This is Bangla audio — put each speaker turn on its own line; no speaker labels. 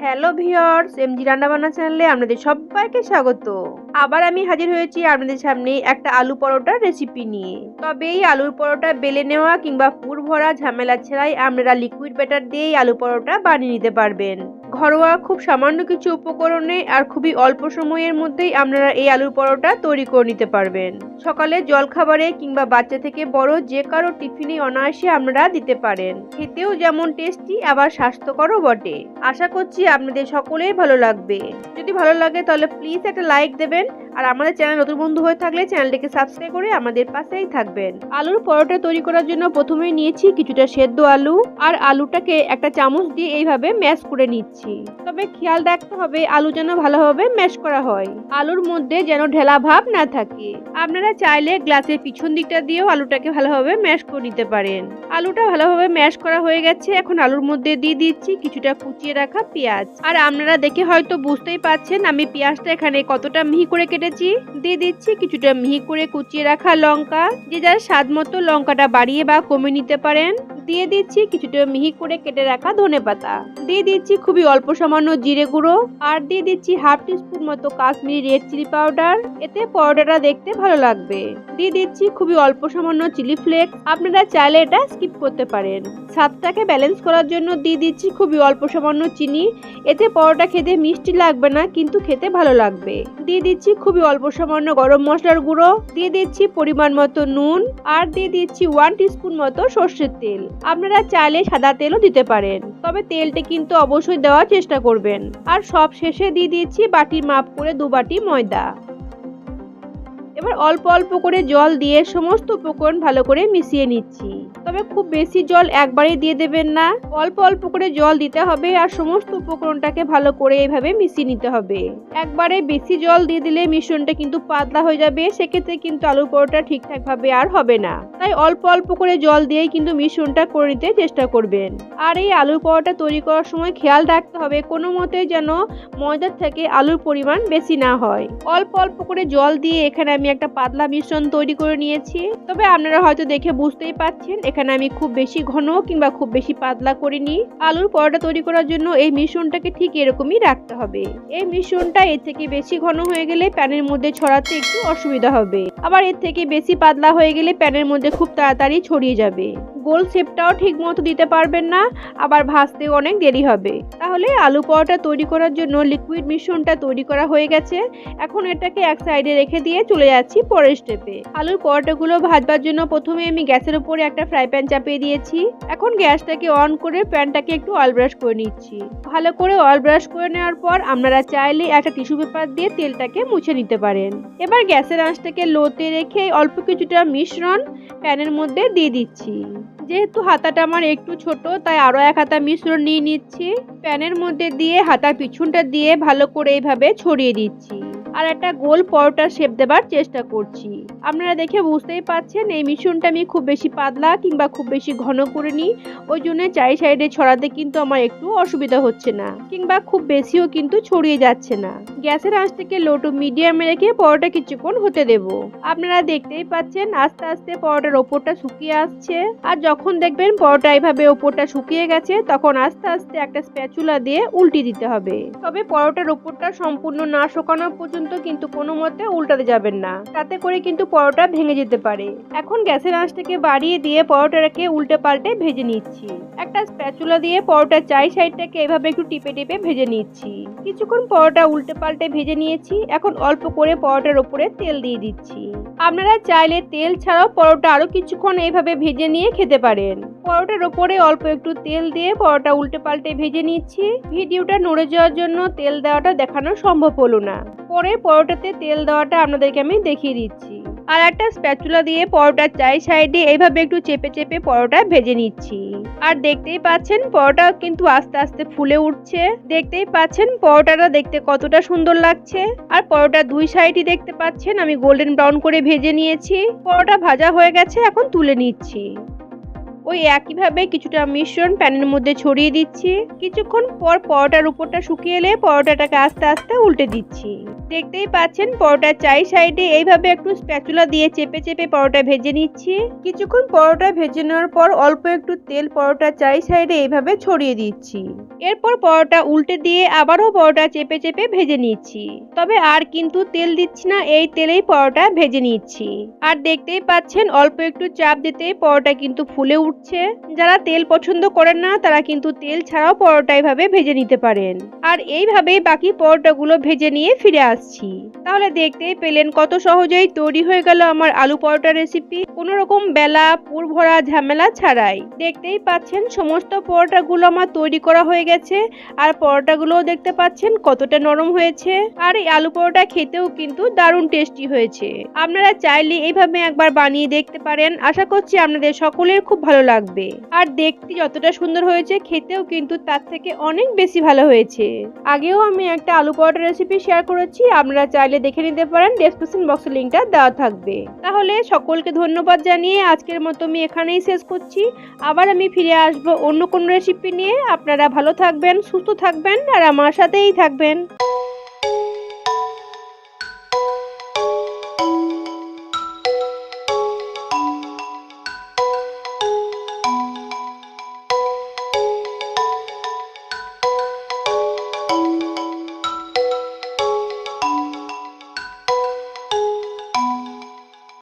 হ্যালো ভিউয়ার্স, এমজি রান্নাবান্না চ্যানেলে আপনাদের সবাইকে স্বাগত। আবার আমি হাজির হয়েছি আপনাদের সামনে একটা আলু পরোটার রেসিপি নিয়ে। তবে এই আলুর পরোটা বেলে নেওয়া কিংবা পুর ভরা ঝামেলা ছাড়াই আপনারা লিকুইড ব্যাটার দিয়েই আলু পরোটা বানিয়ে নিতে পারবেন। ঘরোয়া খুব সামান্য কিছু উপকরণে আর খুবই অল্প সময়ের মধ্যেই আপনারা এই আলুর পরোটা তৈরি করে নিতে পারবেন। সকালে জলখাবারে কিংবা বাচ্চা থেকে বড় যে কারো টিফিনে অনায়াসে আপনারা দিতে পারেন। খেতেও যেমন টেস্টি আবার স্বাস্থ্যকরও বটে। আশা করছি আপনাদের সকলেই ভালো লাগবে। যদি ভালো লাগে তাহলে প্লিজ একটা লাইক দেবেন, আর আমাদের চ্যানেল নতুন বন্ধু হয়ে থাকলে চ্যানেলটিকে সাবস্ক্রাইব করে আমাদের পাশেই থাকবেন। আলুর পরোটা তৈরি করার জন্য প্রথমেই নিয়েছি কিছুটা সেদ্ধ আলু, আর আলুটাকে একটা চামচ দিয়ে এইভাবে ম্যাশ করে নিচ্ছি। তবে খেয়াল রাখতে হবে আলু যেন ভালোভাবে ম্যাশ করা হয়, আলুর মধ্যে যেন ঢেলা ভাব না থাকে। আপনারা চাইলে গ্লাসের পিছন দিকটা দিয়েও আলুটাকে ভালোভাবে ম্যাশ করে নিতে পারেন। আলুটা ভালোভাবে ম্যাশ করা হয়ে গেছে। এখন আলুর মধ্যে দিয়ে দিচ্ছি কিছুটা কুচিয়ে রাখা পেঁয়াজ। আর আপনারা দেখে হয়তো বুঝতেই পারছেন আমি পেঁয়াজটা এখানে কতটা মিহি করে কেটেছি। দিয়ে দিচ্ছি কিছুটা মিহি করে কুচিয়ে রাখা লঙ্কা, যে যার স্বাদ মতো লঙ্কাটা বাড়িয়ে বা কমিয়ে নিতে পারেন। দিয়ে দিচ্ছি কিছুটা মিহি করে কেটে রাখা ধনেপাতা। দিয়ে দিচ্ছি খুবই অল্প সামান্য জিরে গুঁড়ো, আর দিয়ে দিচ্ছি হাফ টিস্পুন মতো কাশ্মীরি রেড চিলি পাউডার, এতে পরোটাটা দেখতে ভালো লাগবে। দিয়ে দিচ্ছি খুবই অল্প সামান্য চিলি ফ্লেক্স, আপনারা চাইলে এটা স্কিপ করতে পারেন। স্বাদটাকে ব্যালেন্স করার জন্য দিয়ে দিচ্ছি খুবই অল্প সামান্য চিনি, এতে পরোটা খেতে মিষ্টি লাগবে না, কিন্তু খেতে ভালো লাগবে। দিয়ে দিচ্ছি খুবই অল্প সামান্য গরম মশলার গুঁড়ো, দিয়ে দিচ্ছি পরিমাণ মতো নুন, আর দিয়ে দিচ্ছি 1 টিস্পুন মতো সর্ষের তেল। আপনারা চাইলে সাদা তেলও দিতে পারেন, তবে তেলটা কিন্তু অবশ্যই দেওয়ার চেষ্টা করবেন। আর সব শেষে দিয়ে দিচ্ছি বাটির মাপ করে 2 বাটি ময়দা। এবার অল্প অল্প করে জল দিয়ে সমস্ত উপকরণ ভালো করে মিশিয়ে নিচ্ছি। তবে খুব বেশি জল একবারেই দিয়ে দেবেন না, অল্প অল্প করে জল দিতে হবে। আর সমস্ত উপকরণটাকে ভালো করে এইভাবে মিশিয়ে নিতে হবে। একবারে বেশি জল দিয়ে দিলে মিশ্রণটা কিন্তু পাতলা হয়ে যাবে, সেক্ষেত্রে কিন্তু আলু পরোটা ঠিকঠাক ভাবে আর হবে না। তাই অল্প অল্প করে জল দিয়েই কিন্তু মিশ্রণটা করে নিতে চেষ্টা করবেন। আর এই আলুর পরোটা তৈরি করার সময় খেয়াল রাখতে হবে কোনো মতে যেন ময়দার থেকে আলুর পরিমাণ বেশি না হয়। অল্প অল্প করে জল দিয়ে এখানে আমি একটা পাতলা মিশ্রণ তৈরি করে নিয়েছি। তবে আপনারা হয়তো দেখে বুঝতেই পারছেন এখানে আমি খুব বেশি ঘন কিংবা খুব বেশি পাতলা করিনি। আলুর পরোটা তৈরি করার জন্য এই মিশ্রণটাকে ঠিক এরকমই রাখতে হবে। এই মিশ্রণটা এর থেকে বেশি ঘন হয়ে গেলে প্যানের মধ্যে ছড়াতে একটু অসুবিধা হবে, আবার এর থেকে বেশি পাতলা হয়ে গেলে প্যানের মধ্যে খুব তাড়াতাড়ি ছড়িয়ে যাবে। গোল শেপটাও ঠিক মতো দিতে পারবেন না, আবার ভাজতেও অনেক দেরি হবে। তাহলে আলু পরোটা তৈরি করার জন্য লিকুইড মিশ্রণটা তৈরি করা হয়ে গেছে। এখন এটাকে এক সাইডে রেখে দিয়ে চলে যাচ্ছি পরের স্টেপে। আলুর পরোটাগুলো ভাজবার জন্য প্রথমে আমি গ্যাসের উপরে একটা ফ্রাই প্যান চাপিয়ে দিয়েছি। এখন গ্যাসটাকে অন করে প্যানটাকে একটু অয়েল ব্রাশ করে নিচ্ছি। ভালো করে অয়েল ব্রাশ করে নেওয়ার পর আপনারা চাইলে একটা টিস্যু পেপার দিয়ে তেলটাকে মুছে নিতে পারেন। এবার গ্যাসের আঁচটাকে লোতে রেখে অল্প কিছুটা মিশ্রণ প্যানের মধ্যে দিয়ে দিচ্ছি। যেহেতু হাতাটা আমার একটু ছোট, তাই আরো 1 হাতা মিশ্রণ নিয়ে নিচ্ছি। প্যানের মধ্যে দিয়ে হাতার পিছনটা দিয়ে ভালো করে এইভাবে ছড়িয়ে দিচ্ছি, আর একটা গোল পরোটার শেপ দেবার চেষ্টা করছি। আপনারা দেখে বুঝতেই পাচ্ছেন এই মিশ্রণটা আমি খুব বেশি পাতলা কিংবা খুব বেশি ঘন করিনি, ওই জন্য চারি সাইডে ছড়াতে কিন্তু আমার একটু অসুবিধা হচ্ছে না, কিংবা খুব বেশিও কিন্তু ছড়িয়ে যাচ্ছে না। গ্যাসের আঁচটাকে লো টু মিডিয়ামে রেখে পরোটা কিছুক্ষণ হতে দেব। আপনারা দেখতেই পাচ্ছেন আস্তে আস্তে পরোটার ওপরটা শুকিয়ে আসছে। আর যখন দেখবেন পরোটা এইভাবে ওপরটা শুকিয়ে গেছে, তখন আস্তে আস্তে একটা স্প্যাচুলা দিয়ে উল্টে দিতে হবে। তবে পরোটার ওপরটা সম্পূর্ণ না শুকানো পর্যন্ত কিন্তু কোনো মতে উল্টাতে যাবেন না, তাতে করে কিন্তু পরোটা ভেঙে যেতে পারে। এখন গ্যাসের আঁচটাকে বাড়িয়ে দিয়ে পরোটাটাকে উল্টে পাল্টে ভেজে নিচ্ছি। একটা স্প্যাচুলা দিয়ে পরোটার চারি সাইডটাকে এভাবে একটু টিপে টিপে ভেজে নিচ্ছি। কিছুক্ষণ পরোটা উল্টে পাল্টে ভেজে নিয়েছি। এখন অল্প করে পরোটার উপরে তেল দিয়ে দিচ্ছি। আপনারা চাইলে তেল ছাড়াও পরোটা আরো কিছুক্ষণ এইভাবে ভেজে নিয়ে খেতে পারেন। পরোটার উপরে অল্প একটু তেল দিয়ে পরোটা উল্টে পাল্টে ভেজে নিচ্ছি। ভিডিওটা নড়ে যাওয়ার জন্য তেল দেওয়াটা দেখানো সম্ভব হলো না, পরে পরোটাতে তেল দেওয়াটা আপনাদেরকে আমি দেখিয়ে দিচ্ছি। আর একটা স্প্যাচুলা দিয়ে পরোটার চারি সাইডে এইভাবে একটু চেপে চেপে পরোটা ভেজে নিচ্ছি। আর দেখতেই পাচ্ছেন পরোটা কিন্তু আস্তে আস্তে ফুলে উঠছে। দেখতেই পাচ্ছেন পরোটাটা দেখতে কতটা সুন্দর লাগছে। আর পরোটার দুই সাইডই দেখতে পাচ্ছেন আমি গোল্ডেন ব্রাউন করে ভেজে নিয়েছি। পরোটা ভাজা হয়ে গেছে, এখন তুলে নিচ্ছি। ওই একইভাবে কিছুটা মিশ্রণ প্যানের মধ্যে ছড়িয়ে দিচ্ছি। কিছুক্ষণ পর পরোটার উপরটা শুকিয়ে এলে পরোটাটাকে আস্তে আস্তে উল্টে দিচ্ছি। দেখতেই পাচ্ছেন পরোটার চাই সাইডে এইভাবে একটু স্প্যাচুলা দিয়ে চেপে চেপে পরোটা ভেজে নিচ্ছি। কিছুক্ষণ পরোটা ভেজে নেওয়ার পর অল্প একটু তেল পরোটার চাই সাইডে এইভাবে ছড়িয়ে দিচ্ছি। এরপর পরোটা উল্টে দিয়ে আবারও পরোটা চেপে চেপে ভেজে নিচ্ছি। তবে আর কিন্তু তেল দিচ্ছি না, এই তেলেই পরোটা ভেজে নিচ্ছি। আর দেখতেই পাচ্ছেন অল্প একটু চাপ দিতে পরোটা কিন্তু ফুলে উঠছে। যারা তেল পছন্দ করেন না তারা কিন্তু তেল ছাড়াও পরোটা এইভাবে ভেজে নিতে পারেন। আর এইভাবেই বাকি পরোটাগুলো ভেজে নিয়ে ফিরে আসছি। তাহলে দেখতেই পেলেন কত সহজেই তৈরি হয়ে গেল আমার আলু পরোটা রেসিপি, কোনো রকম বেলা পুর ভরা ঝামেলা ছাড়াই। দেখতেই পাচ্ছেন সমস্ত পরোটাগুলো আমার তৈরি করা হয়ে গেছে। আর পরোটাগুলোও দেখতে পাচ্ছেন কতটা নরম হয়েছে। আর এই আলু পরোটা খেতেও কিন্তু দারুণ টেস্টি হয়েছে। আপনারা চাইলে এইভাবে একবার বানিয়ে দেখতে পারেন। আশা করছি আপনাদের সকলের খুব ভালো লাগবে। আর দেখতে যতটা সুন্দর হয়েছে খেতেও কিন্তু তার থেকে অনেক বেশি ভালো হয়েছে। আগেও আমি একটা আলু পরোটা রেসিপি শেয়ার করেছি, আপনারা চাইলে দেখে নিতে পারেন, ডেসক্রিপশন বক্সে লিংকটা দেওয়া থাকবে। তাহলে সকলকে ধন্যবাদ জানিয়ে আজকের মতো আমি এখানেই শেষ করছি। আবার আমি ফিরে আসবো অন্য কোনো রেসিপি নিয়ে। আপনারা ভালো থাকবেন, সুস্থ থাকবেন আর আমার সাথেই থাকবেন।